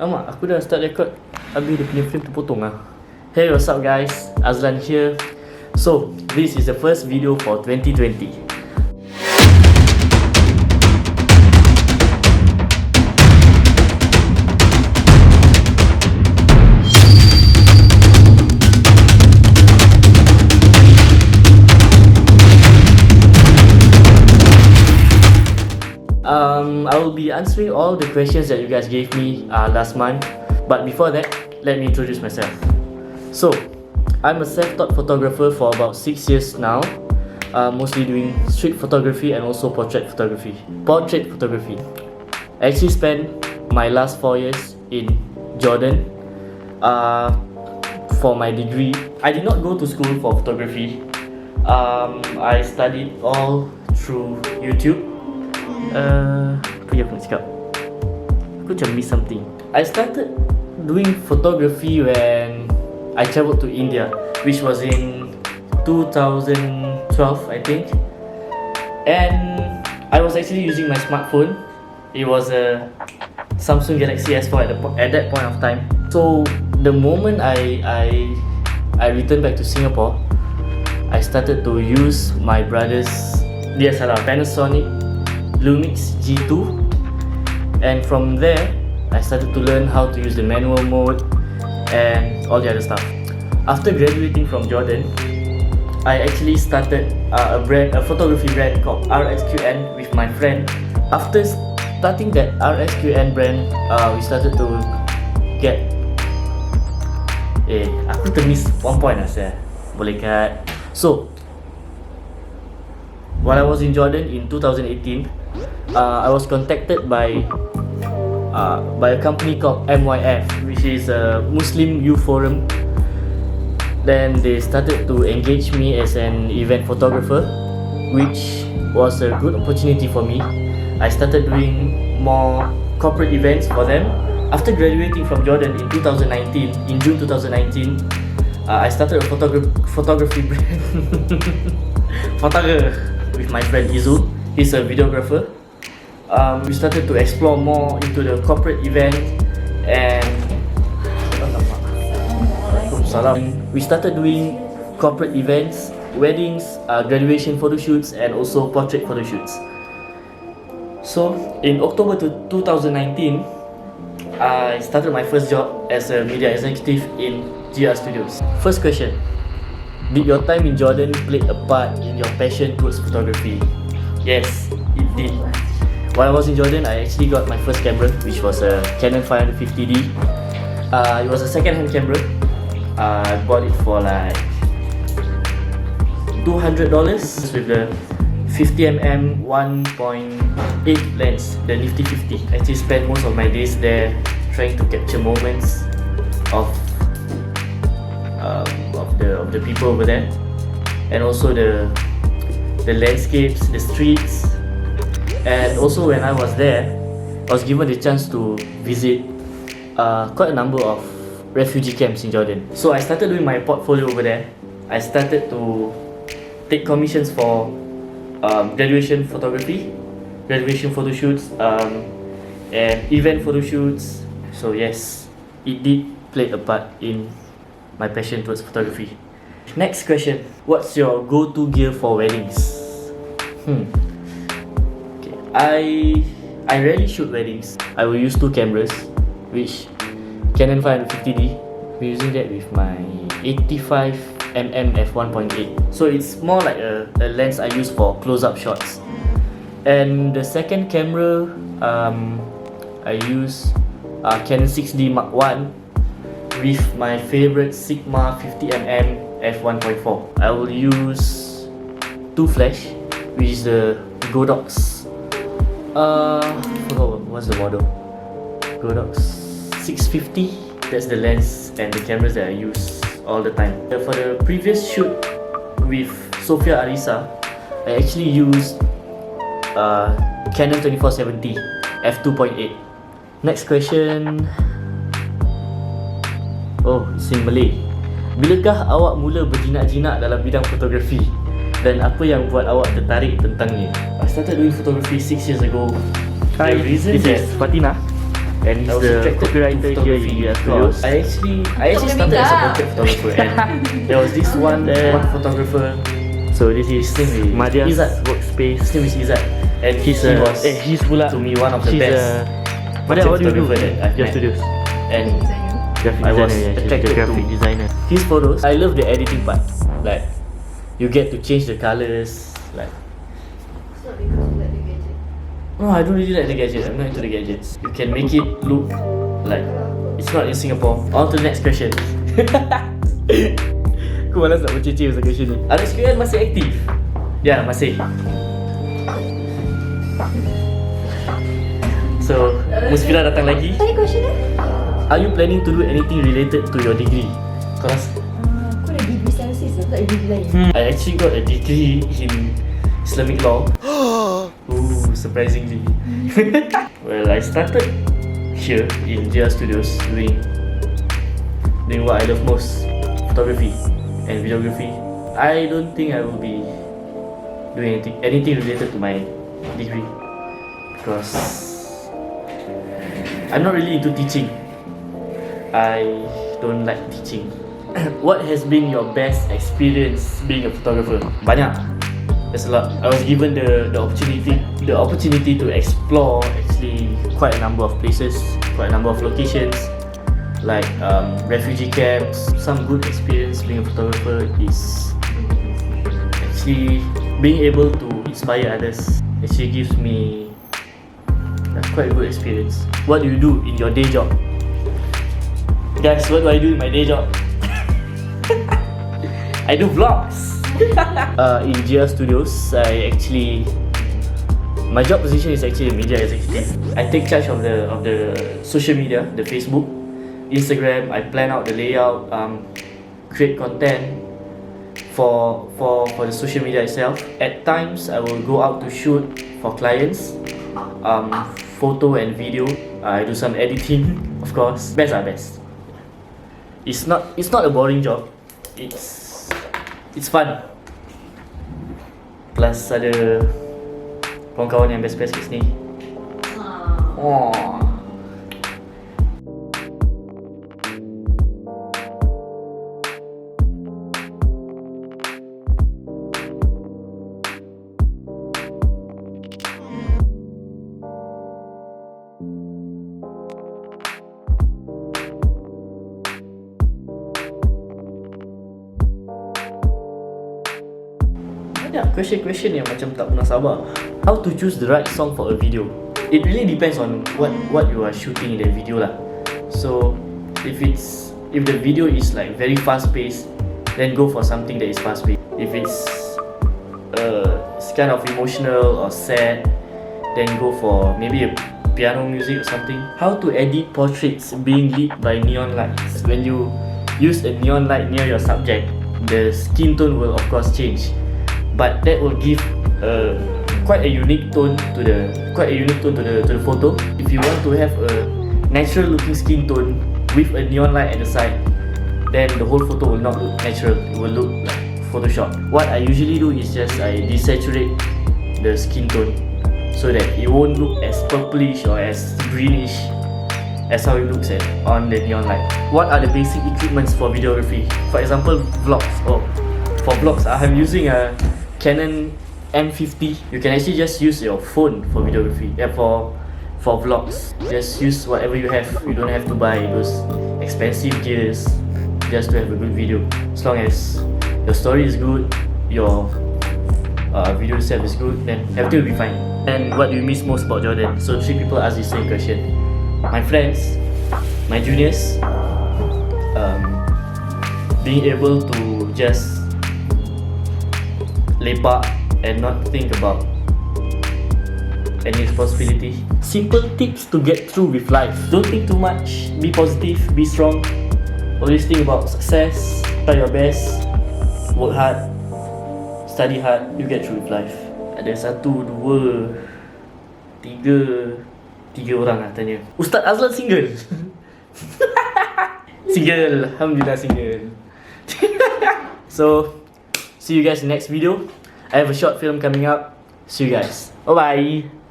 Alamak, aku dah start record habis dia punya frame terpotong lah. Hey, what's up guys? Azlan here. So, this is the first video for 2020. I will be answering all the questions that you guys gave me last month. But before that, let me introduce myself. So, I'm a self-taught photographer for about 6 years now. Mostly doing street photography and also portrait photography. I actually spent my last 4 years in Jordan for my degree. I did not go to school for photography. I studied all through YouTube. Apa yang aku nak cakap? Aku macam miss something. I started doing photography when I travelled to India, which was in 2012 I think. And I was actually using my smartphone. It was a Samsung Galaxy S4 at that point of time. So the moment I returned back to Singapore, I started to use my brother's Panasonic Lumix G2, and from there I started to learn how to use the manual mode and all the other stuff. After graduating from Jordan, I actually started a photography brand called RXQN with my friend. After starting that RXQN brand, we started to get aku termiss one point lah saya. Boleh kat. So while I was in Jordan in 2018, I was contacted by a company called MYF, which is a Muslim Youth Forum. Then they started to engage me as an event photographer, which was a good opportunity for me. I started doing more corporate events for them. After graduating from Jordan in June 2019, I started a photography brand with my friend Izul. He's a videographer. We started to explore more into the corporate event and we started doing corporate events, weddings, graduation photo shoots and also portrait photo shoots. So in October 2019, I started my first job as a media executive in GR Studios. First question: did your time in Jordan play a part in your passion towards photography? Yes, it did. While I was in Jordan, I actually got my first camera, which was a Canon 550D. It was a second-hand camera. I bought it for like $200 with the 50mm 1.8 lens, the Nifty 50. I actually spent most of my days there trying to capture moments of the people over there, and also the landscapes, the streets. And also when I was there, I was given the chance to visit quite a number of refugee camps in Jordan. So I started doing my portfolio over there. I started to take commissions for graduation photography, graduation photo shoots, and event photo shoots. So yes, it did play a part in my passion towards photography. Next question: what's your go-to gear for weddings? I rarely shoot weddings. I will use two cameras, which Canon 550D. I'm using that with my 85mm f1.8. So it's more like a lens I use for close-up shots. And the second camera, I use Canon 6D Mark I with my favorite Sigma 50mm f1.4. I will use two flash, which is the Godox. Forgot what's the model. Godox 650. That's the lens and the cameras that I use all the time. For the previous shoot with Sofia Arisa, I actually used Canon 2470 f2.8. Next question. Oh, it's in Malay. Bilakah awak mula berjinak-jinak dalam bidang fotografi? Dan apa yang buat awak tertarik tentangnya? I started doing photography 6 years ago. Hi, this is Fatina. and he's the copywriter here in GR Studios. I actually started as a portrait photographer, and there was this one photographer. So this is Madia's workspace. His name is Izzat, and He's pula to me one of the best. Madia, what do you do? photographer that I've GR met. Studios. And Graphic I was designer, yeah, she's attracted the graphic to designer. his photos. I love the editing part. Like, you get to change the colors. Like, It's not because you like the gadget. no, I don't really like the gadgets. I'm not into the gadgets. You can make it look like it's not in Singapore. On to the next question. Aku malas nak bercece pasal question ni. Alex QL masih aktif? Ya, masih. So, Musfira datang lagi. Tadi question dia? Are you planning to do anything related to your degree? Kau rasa? Aku ada degree services, aku tak ada degree lain. I actually got a degree in Islamic law. Ooh, surprisingly. Well, I started here in GR Studios doing what I love most, photography and videography. I don't think I will be doing anything related to my degree because I'm not really into teaching. I don't like teaching. What has been your best experience being a photographer? Banyak. There's a lot. I was given the opportunity to explore actually quite a number of places, quite a number of locations, like refugee camps. Some good experience being a photographer is actually being able to inspire others. Actually gives me quite a good experience. What do you do in your day job? Guys, what do I do in my day job? I do vlogs. In GR Studios, my job position is actually a media executive. I take charge of the social media, the Facebook, Instagram. I plan out the layout, create content for the social media itself. At times, I will go out to shoot for clients, photo and video. I do some editing, of course. Best. It's not a boring job. It's fun. Plus ada kawan-kawan yang best kat sini. Oh. Banyak question yang macam tak pernah sabar. How to choose the right song for a video? It really depends on what you are shooting in the video lah. So if the video is like very fast paced, then go for something that is fast paced. If it's kind of emotional or sad, then go for maybe a piano music or something. How to edit portraits being lit by neon lights? When you use a neon light near your subject, the skin tone will of course change, but that will give quite a unique tone to the photo. If you want to have a natural looking skin tone with a neon light at the side, then the whole photo will not look natural. It will look like Photoshop. What I usually do is just I desaturate the skin tone so that it won't look as purplish or as greenish as how it looks on the neon light. What are the basic equipments for videography? For example, vlogs. For vlogs, I'm using a Canon M50. You can actually just use your phone for videography. For vlogs, just use whatever you have. You don't have to buy those expensive gears just to have a good video. As long as your story is good, your video itself is good, then everything will be fine. And what do you miss most about Jordan? So 3 people ask the same question. My friends, my juniors, being able to just lepak and not think about any responsibility. Simple tips to get through with life. Don't think too much, be positive, be strong. Always think about success, try your best, work hard, study hard, you get through with life. Ada 1, 2, 3 orang lah tanya. Ustaz Azlan single? Single, alhamdulillah single. So, see you guys in the next video. I have a short film coming up. See you guys. Bye bye.